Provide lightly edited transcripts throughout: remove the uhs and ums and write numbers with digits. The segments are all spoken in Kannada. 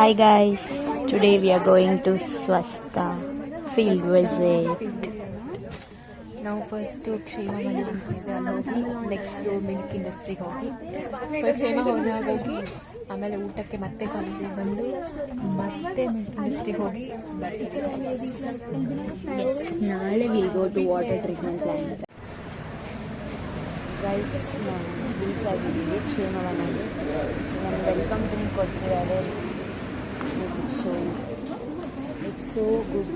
Hi guys, today we are going to Swasta field visit. ನಾವು ಫಸ್ಟು ಕ್ಷೇಮವನ ಅಂತ ಇದೆ ಅಲ್ಲಿ ಹೋಗಿ ನೆಕ್ಸ್ಟು ಮಿಲ್ಕ್ ಇಂಡಸ್ಟ್ರಿಗೆ ಹೋಗಿ ಕ್ಷೇಮವನ ಹೋಗಿ ಆಮೇಲೆ ಊಟಕ್ಕೆ ಮತ್ತೆ ಕಾಲೇಜಿಗೆ ಬಂದು ಮತ್ತೆ ಮಿಲ್ಕ್ ಇಂಡಸ್ಟ್ರಿಗೆ ಹೋಗಿ Yes, ನಾಳೆ we'll go to water treatment plant. Guys ನಾವು ರೀಚ್ ಆಗಿದ್ದೀವಿ ಕ್ಷೇಮವನಲ್ಲಿ. ನಮ್ಮ ವೆಲ್ಕಮ್ ಡ್ರಿಂಕ್ ಕೊಡ್ತಿದ್ದಾರೆ. Show it's so good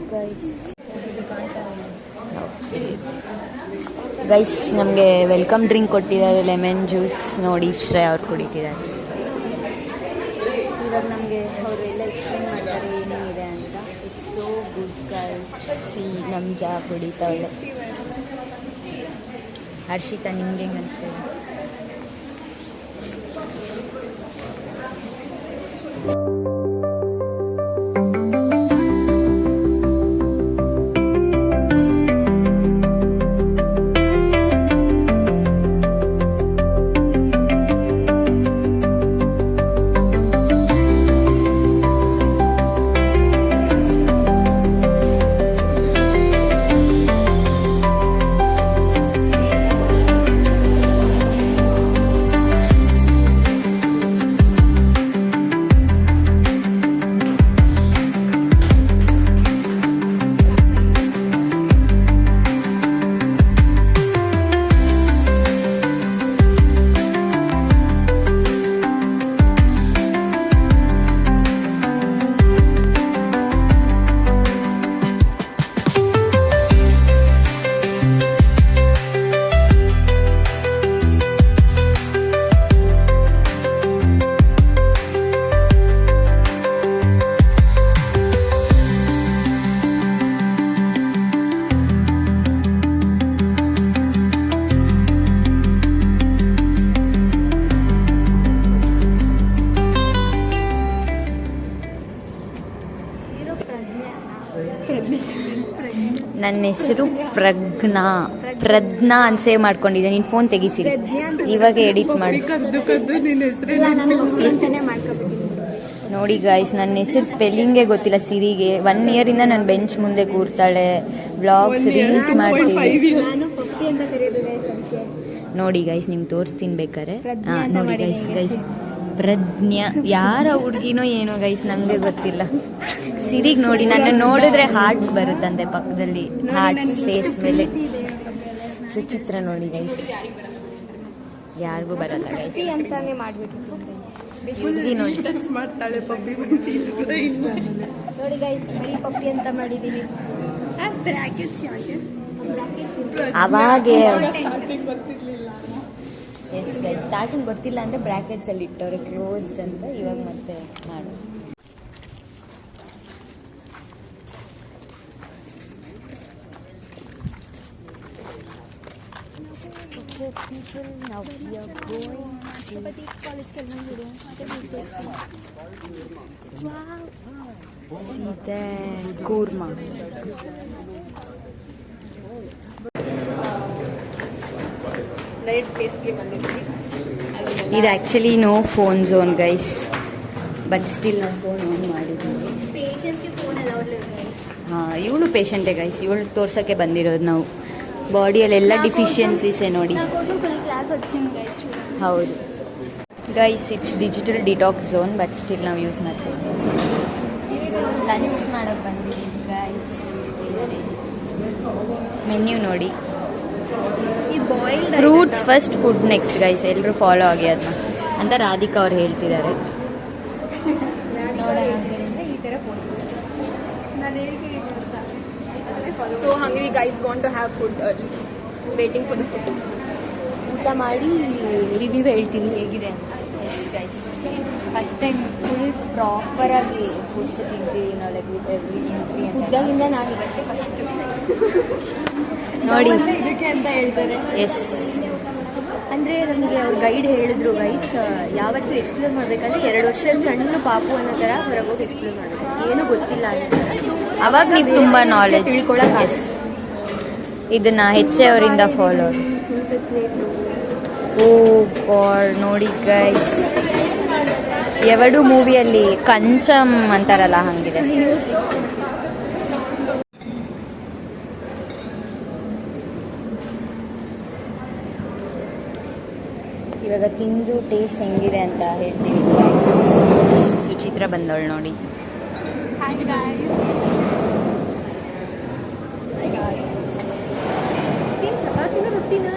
guys ನಮಗೆ ವೆಲ್ಕಮ್ ಡ್ರಿಂಕ್ ಕೊಟ್ಟಿದ್ದಾರೆ, ಲೆಮನ್ ಜ್ಯೂಸ್. ನೋಡಿ ಶ್ರೇಯ ಅವ್ರು ಕುಡಿತಿದ್ದಾರೆ. ಇವಾಗ ನಮಗೆ ಅವರು ಎಲ್ಲ ಎಕ್ಸ್ಪ್ಲೇನ್ ಮಾಡ್ತಾರೆ ಏನೇನಿದೆ ಅಂತ. It's so good guys. C ನಮ್ಮ ಚಾ ಕುಡಿತಾಳೆ. ಹರ್ಷಿತಾ ನಿಮ್ಗೆ ಹೆಂಗೆ ಅನಿಸ್ತಾ ಇದೆ? ನನ್ನ ಹೆಸರು ಪ್ರಜ್ಞಾ ಅಂತ ಸೇವ್ ಮಾಡ್ಕೊಂಡಿದ್ದೆ. ನೀನು ಫೋನ್ ತೆಗಿಸಿರಿ, ಇವಾಗ ಎಡಿಟ್ ಮಾಡಿ. ನೋಡಿ ಗಾಯ್ಸ್, ನನ್ನ ಹೆಸರು ಸ್ಪೆಲ್ಲಿಂಗೇ ಗೊತ್ತಿಲ್ಲ ಸಿರಿಗೆ. 1 ಇಯರಿಂದ ನನ್ನ ಬೆಂಚ್ ಮುಂದೆ ಕೂರ್ತಾಳೆ, ವ್ಲಾಗ್ಸ್ ರೀಲ್ಸ್ ಮಾಡ್ತೀವಿ. ನೋಡಿ ಗೈಸ್, ನಿಮ್ಗೆ ತೋರಿಸ್ತೀನಿ ಬೇಕಾರೆ. ನೋಡಿ ಗೈಸ್ ಪ್ರಜ್ಞಾ ಯಾರ ಹುಡುಗಿನೋ ಏನೋ ಗೈಸ್, ನಮಗೆ ಗೊತ್ತಿಲ್ಲ. ಸಿರಿಗೆ ನೋಡಿ, ನನ್ನ ನೋಡಿದ್ರೆ ಹಾರ್ಟ್ಸ್ ಬರುತ್ತಂತೆ ಪಕ್ಕದಲ್ಲಿ, ಹಾರ್ಟ್ಸ್ ಫೇಸ್ ಮೇಲೆ. ಸುಚಿತ್ರ ನೋಡಿ ಗೈಸ್, ಯಾರಿಗೂ ಬರಲ್ಲ ಗೈಸ್. ನೋಡಿ ಟಚ್ ಮಾಡ್ತಾಳೆ ಪಪ್ಪಿ ನೋಡಿ ಗೈಸ್, ಬರೀ ಪಪ್ಪಿ ಅಂತ ಮಾಡಿದೀನಿ. ಅವಾಗೆ ಎಸ್ ಗೈಸ್, ಸ್ಟಾರ್ಟಿಂಗ್ ಗೊತ್ತಿಲ್ಲ ಅಂದರೆ ಬ್ರ್ಯಾಕೆಟ್ಸ್ ಅಲ್ಲಿ ಇಟ್ಟವ್ರೆ ಕ್ಲೋಸ್ಡ್ ಅಂತ. ಇವಾಗ ಮತ್ತೆ ಮಾಡು. People, now we are going to college wow, see there kurma. Night ಪ್ಲೇಸ್ಗೆ ಬಂದಿದ್ವಿ. ಇದು actually no phone zone guys, but still ನಾವು ಫೋನ್ ಆನ್ ಮಾಡಿದ್ದೀವಿ. ಪೇಷಂಟ್ಸ್ಗೆ ಫೋನ್ ಅಲೌಡ್ ಇಲ್ಲ ಗೈಸ್. ಹಾಂ, ಇವಳು ಪೇಷಂಟೇ ಗೈಸ್, ಇವಳು ತೋರ್ಸೋಕ್ಕೆ ಬಂದಿರೋದು ನಾವು. ಬಾಡಿಯಲ್ಲೆಲ್ಲ ಡಿಫಿಷಿಯನ್ಸೀಸೇ ನೋಡಿ. ಹೌದು guys, it's digital detox zone, but still ನಾವು ಯೂಸ್ ಮಾಡ್ತೀವಿ. ಲಂಚ್ ಮಾಡೋಕ್ಕೆ ಬಂದಿದ್ದೀವಿ ಗೈಸ್. ಮೆನ್ಯೂ ನೋಡಿ. Fruits first, food next guys. ಎಲ್ಲರೂ ಫಾಲೋ ಆಗಿ ಅದನ್ನ ಅಂತ ರಾಧಿಕಾ ಅವ್ರು ಹೇಳ್ತಿದ್ದಾರೆ. So hungry guys, want to have food early, waiting for the food. ಊಟ ಮಾಡಿ ರಿವ್ಯೂ ಹೇಳ್ತೀವಿ ಹೇಗಿದೆ ಅಂತ. Yes guys, first time full ಪ್ರಾಪರಾಗಿ ಫುಡ್ ತಿಂತೀವಿ ನಾವು, ಲೈಕ್ ವಿತ್ ಎವ್ರಿ ನ್ಯೂಟ್ರಿಯೆಂಟ್. ಫುಡ್ದಾಗಿಂದ ನಾನು ಇವತ್ತೇ ಫಸ್ಟ್ ನೋಡಿ ಇದಕ್ಕೆ ಅಂತ ಹೇಳ್ತಾರೆ. ಎಸ್, ಅಂದರೆ ನಮಗೆ ಅವ್ರ ಗೈಡ್ ಹೇಳಿದ್ರು ಗೈಸ್, ಯಾವತ್ತೂ ಎಕ್ಸ್ಪ್ಲೋರ್ ಮಾಡಬೇಕಾದ್ರೆ 2 ವರ್ಷದ ಸಣ್ಣ ಪಾಪು ಅನ್ನೋ ಥರ ಹೊರಗೆ ಹೋಗಿ ಎಕ್ಸ್ಪ್ಲೋರ್ ಮಾಡಬೇಕು, ಏನೂ ಗೊತ್ತಿಲ್ಲ ಅಂತ. ಅವಾಗ ನೀವು ತುಂಬ ನಾಲೆಜ್ ತಿಳ್ಕೊಳಕ್ಕೆ. ಇದನ್ನ ಹೆಚ್ಚೆ ಅವರಿಂದ ಫಾಲೋ. ಓ ಗಾಡ್, ನೋಡಿ ಗೈಸ್, ಎರಡು ಮೂವಿಯಲ್ಲಿ ಕಂಚಂ ಅಂತಾರಲ್ಲ ಹಂಗಿದೆ. ಇವಾಗ ತಿಂದು ಟೇಸ್ಟ್ ಹೆಂಗಿದೆ ಅಂತ ಹೇಳ್ತೀವಿ. ಸುಚಿತ್ರ ಬಂದವಳು ನೋಡಿ. ಚಪಾತಿನ ರೊಟ್ಟಿನ?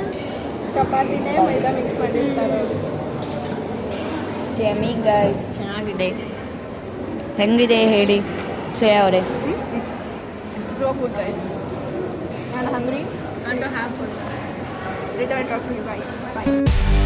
ಚಪಾತಿನೇ ಮೈದಾ ಮಿಕ್ಸ್ ಮಾಡಿರ್ತಾರೆ. ಯಮ್ಮಿ ಗೈಸ್, ಚೆನ್ನಾಗಿದೆ. ಹೆಂಗಿದೆ ಹೇಳಿ ಶ್ರೇಯಾ ಅವರೇ? So good guys. I'm hungry and I have first. Later I'll talk to you guys. Bye.